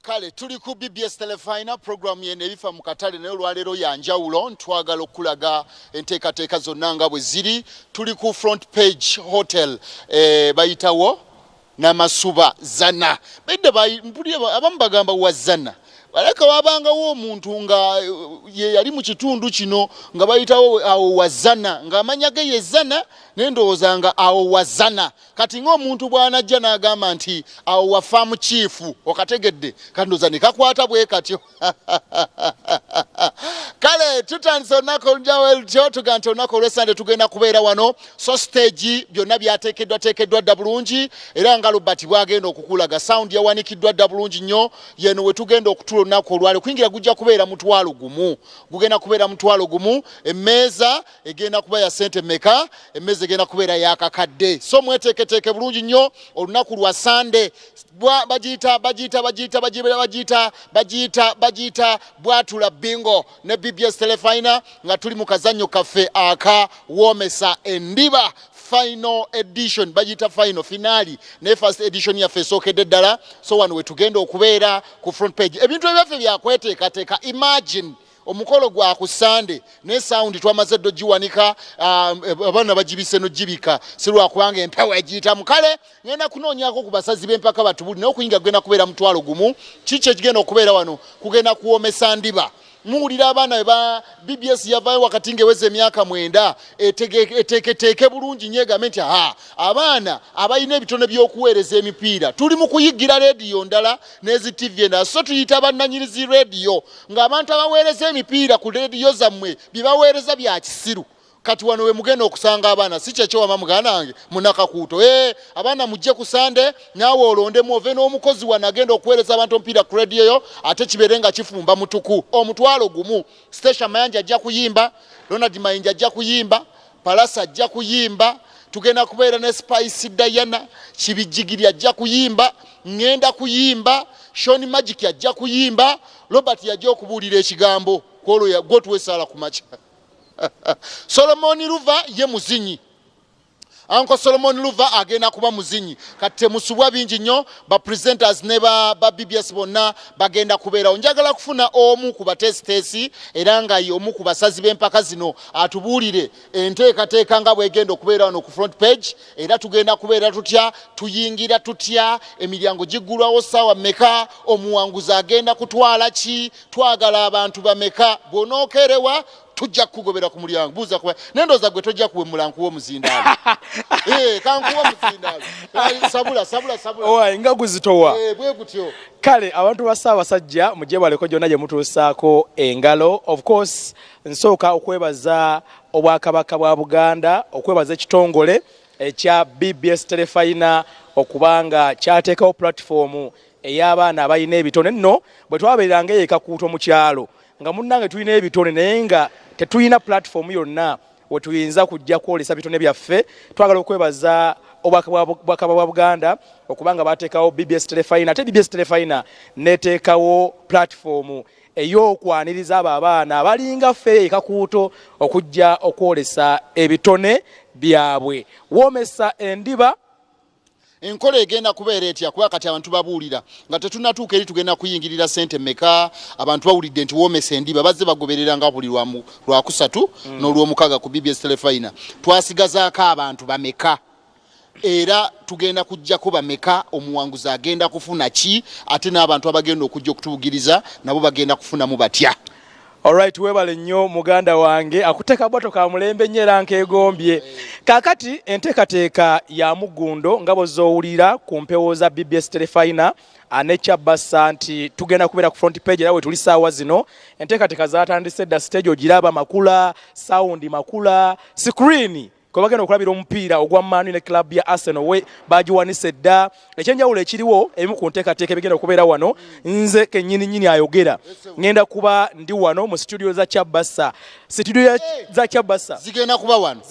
Kale tuli ku BBS Telefina program yene ebifa mu katale nayo lwalero ya njawulo ntwagala okulaga enteekateeka zonna nga bwe ziri. Tuli ku front page hotel bayitawo Namasuba Zana mpulira abamu bagamba wa Zana baleka wabangawo omuntu nga ye yali mu kitundu kino nga bayitawo awo wazana nga amanya ge ye Zana nendowooza nga awo wazana kati ng'omuntu bw'anajja n'agamba nti awo wa farm chief okategedde kandoza ne kakwata bwe katyo kale tutandise olunaku olujawelutyo tuga nti olunaku olw'Essande tugenda kubeera wano so stage byonna byateekeddwa dda bulungi era nga Robert bwagenda okukulaga sound yawanikiddwa dda bulungi nnyo yeno we tugenda okutula olunaku olwale kuyingira gujja kubeera mutwalo gumu gugenda kubeera mutwalo gumu emmeeza egenda kuba ya sente meka emmeeza egenda kubeera yakakadde so mweteeketeeke bulungi nnyo olunaku lwa Sande bagiyita bwatula bingo ne BBS Telefina nga tuli mu kazannyo kaffe aka woomesa endiba final edition bagita final finali ne first edition ya fesookedde ddala so wano we tugenda okubeera ku front page ebintu ebyaffe byakweteekateeka imagine omukolo gwa ku Sande ne sound twamaze ddo giwanika abaana bagibise no gibika sirwa kubanga empewo egiyita mukale ngenda kunoonyako ku basazi b'empaka batubuli n'okuyinga genda kubeera mutwalo gumu kiki ekigenda okubeera wano kugenda kuwoomesa ndiba muwulira abaana ba BBS yavayo wakati ngeweze emyaka 9 eteeketeeke bulungi nyegambe nti abaana abalina ebitone by'okuweereza emipiira tuli mu kuyigira rediyo ndala n'ezi TV endala so tuyita bannanyirizi rediyo ng'abantu abaweereza emipiira ku rediyo zammwe bye baweereza bya kisiru kati wano we mugenda okusanga abaana si kyekyo wama muganda wange munakakuuto abaana mujje ku Sande naawe olondemu ove n'omukozi wano agenda okuweereza abantu omupiira ku rediyo yo ate kibeere nga kifumba mutuku omutwalo gumu Station Mayanja ajja kuyimba Ronald Mayinja ajja kuyimba Palasa ajja kuyimba tugenda kubeera ne Spice Diana Kibijigiri ajja kuyimba ngenda kuyimba Shoni Magic ajja kuyimba Robert yajja okubuulira ekigambo kwolo ya gotwesala ku macha Solomon Luva ye muzinyi Uncle Solomon Luva agenda kuba muzinyi kati musubwa bingi nnyo ba presenters ne ba BBS bonna bagenda kubeera njagala kufuna omu ku batestesi era nga omu ku basazi b'empaka zino atubuulire enteekateeka nga bwegenda okubeera wano ku front page era tugenda kubeera tutya tuyingira tutya emiryango giggulwawo ssaawa mmeka omuwanguzi agenda kutwala ki twagala abantu bameka bw'onookerewa tujja kugobera ku mulyango buuza kuba nendoza gwe tojja kuwemula nkuwa muzindaalo kankuwa muzindaalo sabula owa nga guzitowa bwe gutyo kale abantu ba Ssaabasajja mujje baleko gyonna gye mutuusaako engalo of course nsooka okwebaza obwakabaka bwa Buganda okwebaza ekitongole ekya BBS Telefina okubanga kyateekawo platform ey'abaana abalina ebitone nno bwe twabeeranga ekakuuto mu kyalo nga munnange tulina ebitone naye nga tetulina platform yonna wetuyinza kujja kwolesa bitone byaffe twagala okwebaza obwakabaka bwa Buganda okubanga bateekawo BBS Telefina ate BBS Telefina neteekawo platform ey'okwaniriza abo abaana abalinga ffe ekakuuto okujja okwolesa ebitone byabwe woomesa endiba enkola egenda kubeera etya kuba kati abantu babuulira nga tetunatuuka eri tugenda kuyingirira sente meka abantu bawulidde nti woomesa endiba bazze bagoberera nga buli lwakusatu n'olw'omukaaga ku BBS Telefina twasigazaako abantu bameka era tugenda kujjako bameka omuwanguzi agenda kufuna ki ate n'abantu abagenda okujja okutubugiriza nabo bagenda kufunamu batya. Alright, webale nnyo muganda wange akuteka bwato ka mulembe nyera nkegombye kakati enteekateeka ya Mugundo nga bozowulira ku mpewo za BBS Telefina anekyabasa nti tugenda kubeera ku front page era we tuli ssaawa zino enteekateeka zatandise dda stage ogiraba makula sound makula screen kwa bagenda okulabira omupiira ogwa Man ne club ya Arsenal we bagiwanise dda ekyenjawulo ekiriwo ebimu ku nteekateeka ebigenda okubeera wano nze kennyini ayogera ngenda kuba ndi wano mu studio za Kyabasa za Kyabasa zigenda kuba wano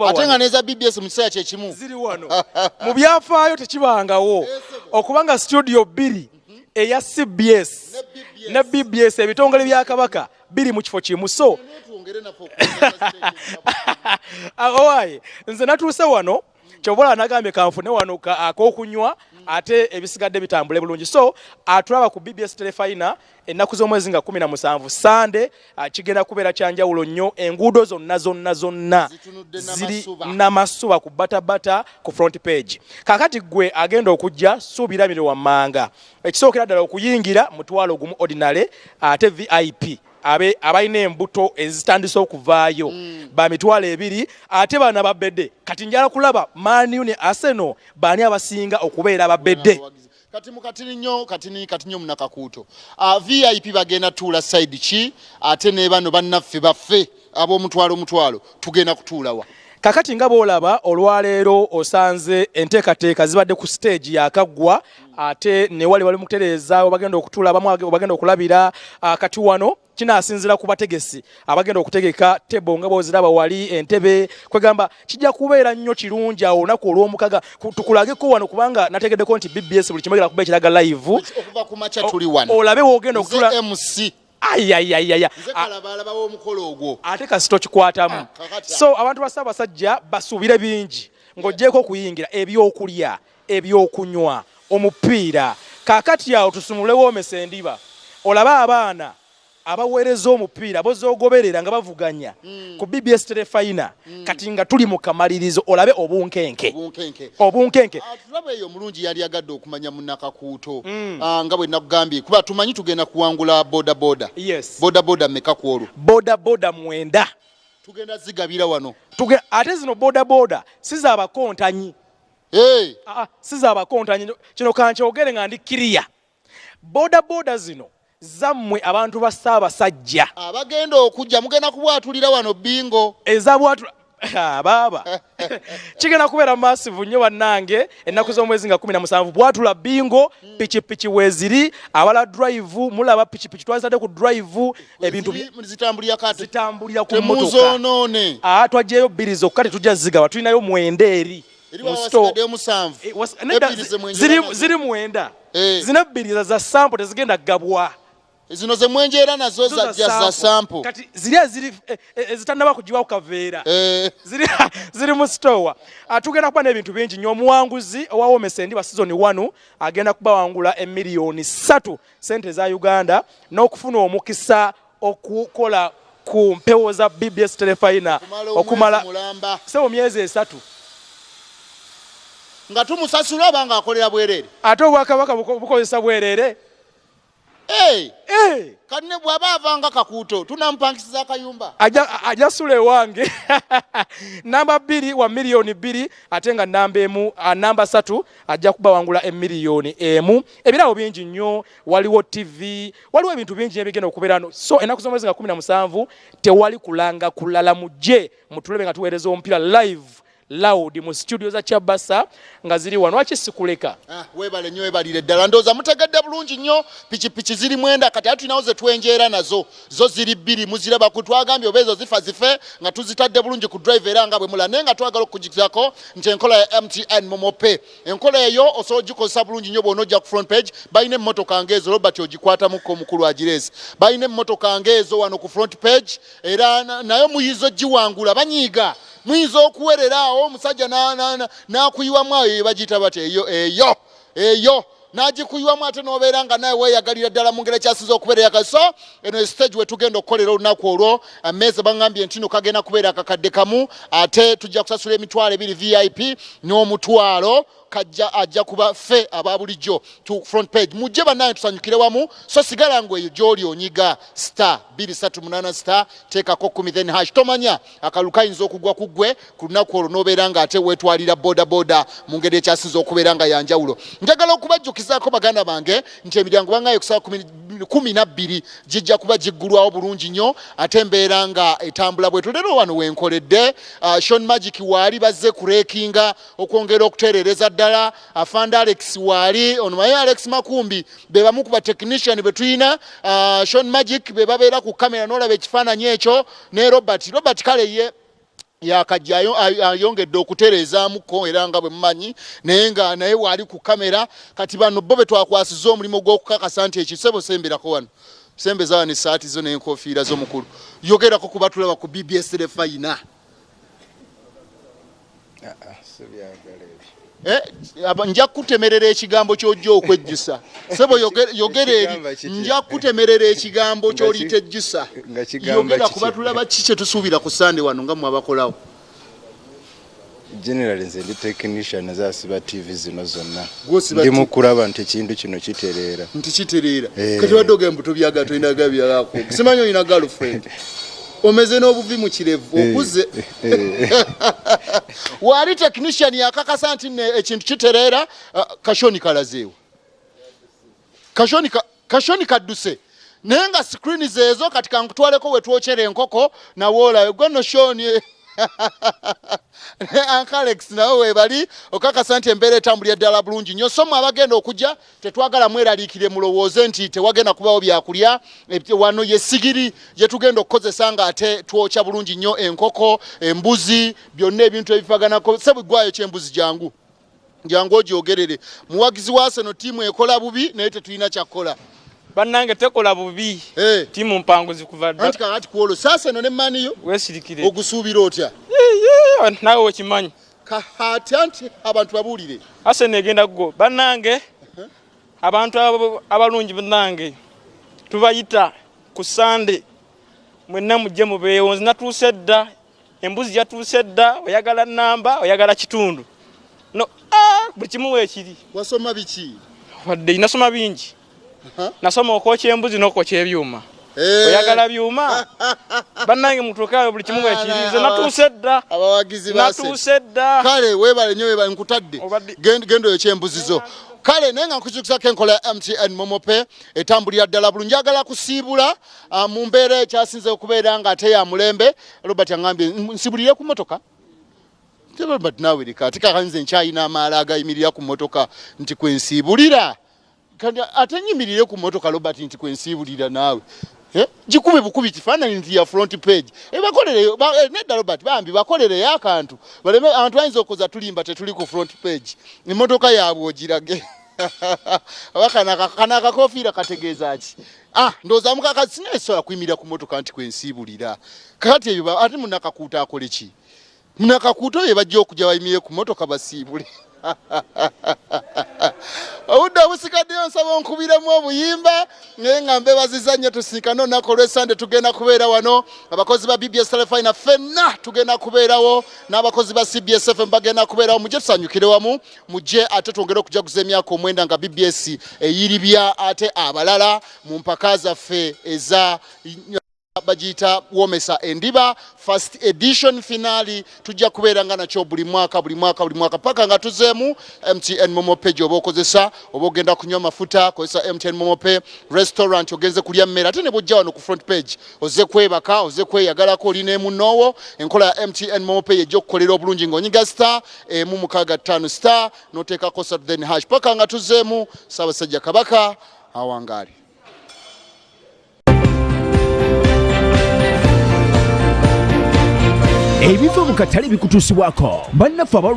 ate nga neza BBS mu kiseera kye kimu ziri wano mu byafaayo tekibangawo okubanga studio 2 eya CBS ne BBS ebitongole bya Kabaka biri mu kifo kimu so owaye nze natuuse wano Chobola nagambye kanfune wano ak'okunywa ate ebisigadde bitambule bulungi. So atulaba ku BBS Telefina ennaku z'omwezi nga 17 Sande kigenda kubeera kyanjawulo nnyo. Enguudo zonna ziri namasuba ku batabata ku front page. Kakati gwe agenda okujja suubira mire wammanga. Ekisookera ddala okuyingira mutwalo gumu ordinary ate VIP abalina embuto ezitandise okuvaayo ba mitwalo 2 ate bana babedde. Kati njala kulaba Man U ne Arsenal bani abasinga okubeera babedde. kati nnyo munakakuuto. VIP bagenda tuula side ki ate ne bano bannaffe baffe ab'omutwalo tugenda kutuulawa. Kakati nga boolaba olwaleero osanze enteekateeka zibadde ku stage yakaggwa ate ne wali mu kutereeza bagenda okutuula abamu bagenda okulabira kati wano kinaasinzira ku bategesi abagenda okutegeka tebo nga bw'oziraba wali entebe kwegamba kijja kubeera nnyo kirungi awo olunaku olw'omukaga tukulageko wano kubanga nategeddeko nti BBS buli kimagenda kuba ekiraga live okuva ku makya tuli wano olabe woogenda okutula MC ayayayaya zekalabaalaba w'omukolo ogwo ate kasito kikwatamu. So abantu ba Ssaabasajja basuubire bingi ng'oggyeko okuyingira ebyokulya ebyokunywa omupiira. Kaakati awo tusumulewo Woomesa Endiba olabe abaana abaweereza omupiira bozoogoberera nga bavuganya ku BBS Telefina kati nga tuli mu kamalirizo olabe obunkenke. Tulabe eyo mulungi yali agadde okumanya munnakakuuto nga bwe nakugambye kuba tumanyi tugenda kuwangula boda. Yes. Boda meka ku olwo. Boda 9 tugenda zigabira wano. Ate zino boda si z'abakontanyi. Si z'abakontanyi. Kino kankyogere nga ndi kiriya. Boda zino zammwe abantu ba Ssaabasajja abagenda okujja mugenda kubwatulira wano bingo ezabwatula baba kigenda kubeera massive nnyo bannange ennaku z'omwezi nga 17 bwatula bingo pichipichi weziri abala drive mulaba pichipichi twazadde ku drive ebintu zitambulira ku motoka twajjayo 2 zokka tetujja zigawa tulinayo 9 eri ziri 9 zina 2 za sample tezigenda gabwa. Zino ze mwenjera nazo za sample. Kati ziri ezitannaba kujiwa kaveera. Ziri mu store. Atugenda kuba n'ebintu bingi nnyo. Omuwanguzi owa Woomesa Endiba season 1 agenda kubawangula emiliyoni 3 sente za Uganda n'okufuna omukisa okukola ku mpewo za BBS Telefina okumala sebo myezi 3. Nga tumusasula abanga akolera bwerere. Ate Obwakabaka bukozesa bwerere. Kanne bw'aba avanga kakuuto tunampangisiza akayumba ajasula ewange. Namba 2 wa miliyoni 2 ate nga namba 1 namba 3 ajja kubawangula emiliyoni 1. Ebirawo bingi nnyo waliwo TV waliwo ebintu bingi ebigenda okubeerano. So ennaku z'omwezi nga 17 tewali kulanga kulala mujje mutulebe nga tuweereza omupiira live loud mu studio za Chabasa nga ziri wano akisikuleka. Webale nnyo webalire ddala ndooza mutegedde bulungi nnyo pichipichi ziri 9 kati atu nawo ze twenjeera nazo zo ziri 2 muziraba ku twagambye obezo zife nga tuzitadde bulungi ku drive era nga bwe mulane nga twagala okujikizako nti enkola ya MTN Momope enkola eyo osobola ogikozesa bulungi nnyo bw'onojja ku front page bayina emmotoka ngeezo Robert ogikwatamuko omukulu agiresi bayina emmotoka ngeezo wano ku front page era nayo muyizo giwangula banyiiga muyinza okuwereraawo omusajja n'akuyiwamu ayo bagiyita bati eyo n'agikuyiwamu ate n'obeera nga nawe weeyagalira ddala mu ngeri ekyasinza okubeera eyagaso eno stage we tugenda okukolera olunaku olwo ammeeza bangambye nti no kagenda kubeera akakadde kamu ate tujja kusasula emitwalo 2 VIP n'omutwalo ajja kuba ffe aba bulijjo tu front page mujje bannange tusanyukire wamu so sigala ngwe eyo gy'oli onyiga *238* teekako 10 then hash tomanya akalu kayinza okugwa ku ggwe ku lunaku olwo n'obeera nga ate weetwalira boda mu ngeri ekyasinza okubeera nga yanjawulo. Njagala okubajjukizaako baganda bange nti emiryango bangayo ku 12 gijja kuba giggulwawo bulungi nnyo ate embeera nga etambula bwetu. Leero wano wenkoledde Sean Magic waali bazze kureekinga okwongera okutereereza ddala afande Alex waali onomaye Alex Makumbi be bamu ku ba technician be tuyina Sean Magic be babeera ku kamera n'olaba ekifaananyi ekyo ne Robert kale ye yakajja ayongedde okutereezaamuko era nga bwe mumanyi naye nga naye waali ku kamera kati bano bo be twakwasiza omulimu gw'okukakasa nti ekisebo semberako wano sembeza wano essaati zo n'enkofiira z'omukulu yogerako kuba tulaba ku BBS Telefina nja kutemerera ekigambo ky'ojja okwejjusa sebo yogera eri nja kutemerera ekigambo ky'olitejjusa yogera kuba tulaba ki kye tusuubira ku Sunday wano nga mwabakolawo generally nze ndi technician azasiba TV zino zonna ndi mukulaba nti ekintu kino kitereera kati wadde ogamba mbuto byaga tolinaga byalako simanyi olina girlfriend omeze n'obuvi mu kirevu okuze wali technician yakakasa nti ekintu kitereera kashoni kalazeewo kashoni kadduse naye nga screen zeezo kati kankutwaleko wetwokyera enkoko nawoolayo gwe no shoni Uncle Alex nawe webali okakasa nti embeera etambulira ddala bulungi nnyo so abagenda okujja tetwagala mweraliikire mulowooze nti tewagenda kubawo byakulya wano yesigiri gye tugenda okukozesa nga ate twokya bulungi nnyo enkoko embuzi byonna ebintu ebifaganako sebigwayo kyembuzi jangu ogyogerere muwagizi wa Arsenal tiimu ekola bubi naye tetulina kyakkola bannange tekola bubi tiimu mpanguzi kuva dda anti kakati kuolo sasa no ne maniyo weesirikire ogusuubira otya nawe okimanyi kahati anti abantu babuulire Arsenal egenda go bannange abantu abalungi bannange tubayita ku Sunday mwenna mujje mubeewo nze natuuse dda embuzi yatuuse dda oyagala namba oyagala kitundu no buli kimu weekiri wasoma biki wadde nasoma bingi nasoma okwokya embuzi n'okwokya ebyuma oyagala byuma bannange mutuukayo buli kimu weekirize natuuse dda abawagizi natuuse dda kale weebale nnyo weebale nkutadde genda oyokya embuzi zo kale naye nga nkukyukisako enkola ya MTN Momope etambulira ddala bulungi njagala kusiibula mu mbeera ekyasinze okubeera nga ate ya mulembe Robert angambye nsibulire ku motoka Robert nawe lika ate kakanze nkyayina amaala agayimirira ku motoka nti kwensiibulira ate nyimirire ku motoka Robert nti kwensiibulira naawe jikube bukubi kifaananyi nti ya front page bakolere nedda Robert bambi bakolere akantu baleme abantu bayinza okoza tulimba tetuli ku front page emmotoka yaabwe ogirage kana akakofiira kategeeza ki ndowooza mukakazi sineesobola kuyimirira ku motoka nti kwensiibulira kakati ebyo ate munakakuuta akole ki munakakuuta oyo bajja okujja bayimirire ku motoka basiibule obudde obusikaddeyo nsaba onkubiremu obuyimba naye nga mbebaziza nnyo tusinkane olunaku olw'Essande tugenda kubeera wano abakozi ba BBS Telefina ffenna tugenda kubeerawo n'abakozi ba CBS FM bagenda kubeerawo mujje tusanyukire wamu mujje ate twongere okujaguza emyaka omwenda nga BBS eyiribya ate abalala mu mpaka zaffe eza bagiyita Womesa Endiba first edition finale tujja kubeera nga nakyo buli mwaka paka nga tuzeemu MTN Momope oba okozesa oba ogenda kunywa amafuta kozesa MTN Momope restaurant ogenze kulya mmere ate ne bw'ojja wano ku front page oze kwebaka oze kweyagalako olina emunoowo enkola ya MTN Momope yejja okukolera obulungi ng'onyiga star emu mukaaga ttaano star n'oteekako then hash paka nga tuzeemu Ssaabasajja Kabaka awangaali. Ebiva mu katale bikutuusibwako bannaffe